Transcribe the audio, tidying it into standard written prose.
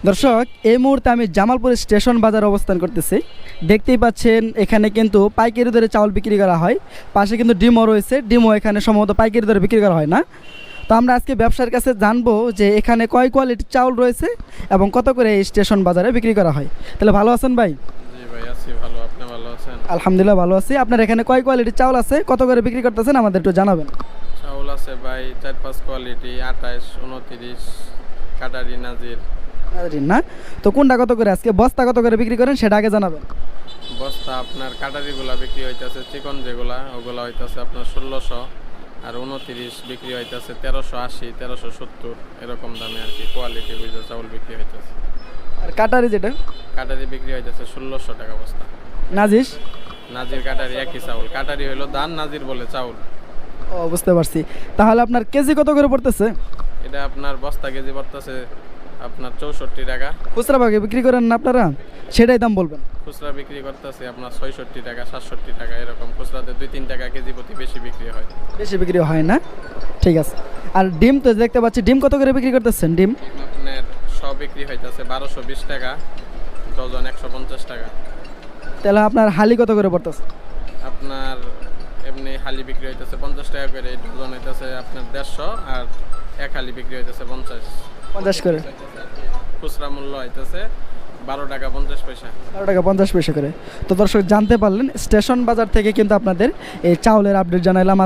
দর্শক, এই মুহূর্তে আমি জামালপুর স্টেশন বাজার অবস্থান করতেছি। দেখতেই পাচ্ছেন এখানে কিন্তু পাইকারি দরে চাউল বিক্রি করা হয়। পাশে কিন্তু ডিমও রয়েছে, ডিমও এখানে সম্ভবত পাইকারি দরে বিক্রি করা হয় না। তো আমরা আজকে ব্যবসার কাছে জানবো যে এখানে কয় কোয়ালিটির চাউল রয়েছে এবং কত করে এই স্টেশন বাজারে বিক্রি করা হয়। তাহলে ভালো আছেন ভাই? জি ভাই, আছি ভালো। আপনি ভালো আছেন? আলহামদুলিল্লাহ ভালো আছি। আপনার এখানে কয় কোয়ালিটির চাউল আছে, কত করে বিক্রি করতেছেন আমাদের একটু জানাবেন। চাউল আছে ভাই 4-5 কোয়ালিটি, 28, 29, কাটারি, নাজির। না, তো কোনটা কত করে, আজকে বস্তা কত করে বিক্রি করেন সেটা আগে জানাবেন। বস্তা আপনার কাটারিগুলা বিক্রি হইতেছে, চিকন যেগুলা ওগুলা হইতেছে আপনার 1600, আর 29 বিক্রি হইতেছে 1380, 1370 এরকম দামে আর কি। কোয়ালিটি বুঝে চাউল বিক্রি হইতেছে। আর কাটারি যেটা, কাটারি বিক্রি হইতেছে 1600 টাকা বস্তা। নাজিস? নাজির কাটারি একই চাউল। কাটারি হইলো ধান, নাজির বলে চাউল। ও, বুঝতে পারছি। তাহলে আপনার কেজি কত করে পড়তেছে? এটা আপনার বস্তা কেজি পড়তেছে আপনার 64 টাকা। খুচরা ভাগে বিক্রি করেন না আপনারা, সেটাই দাম বলবেন। খুচরা বিক্রি করতেছে আপনার 66 টাকা, 67 টাকা এরকম। খুচরাতে 2-3 টাকা কেজি প্রতি বেশি বিক্রি হয়। বেশি বিক্রি হয় না, ঠিক আছে। আর ডিম তো দেখতে পাচ্ছি, ডিম কত করে বিক্রি করতেছেন? ডিম আপনার সব বিক্রি হইতেছে 1220 টাকা, ডজন 150 টাকা। তাহলে আপনার হালি কত করে পড়তেছে? আপনার এমনি হালি বিক্রি হইতেছে 50 টাকা করে, ডজন হইতেছে আপনার 150, আর এক হালি বিক্রি হইতেছে 50। 50 করে। খুচরা মূল্য হইতেছে 12 টাকা 50 পয়সা। 12 টাকা 50 পয়সা করে। তো দর্শক, জানতে পারলেন স্টেশন বাজার থেকে কিন্তু আপনাদের এই চাউলের আপডেট জানাইলাম আজকে।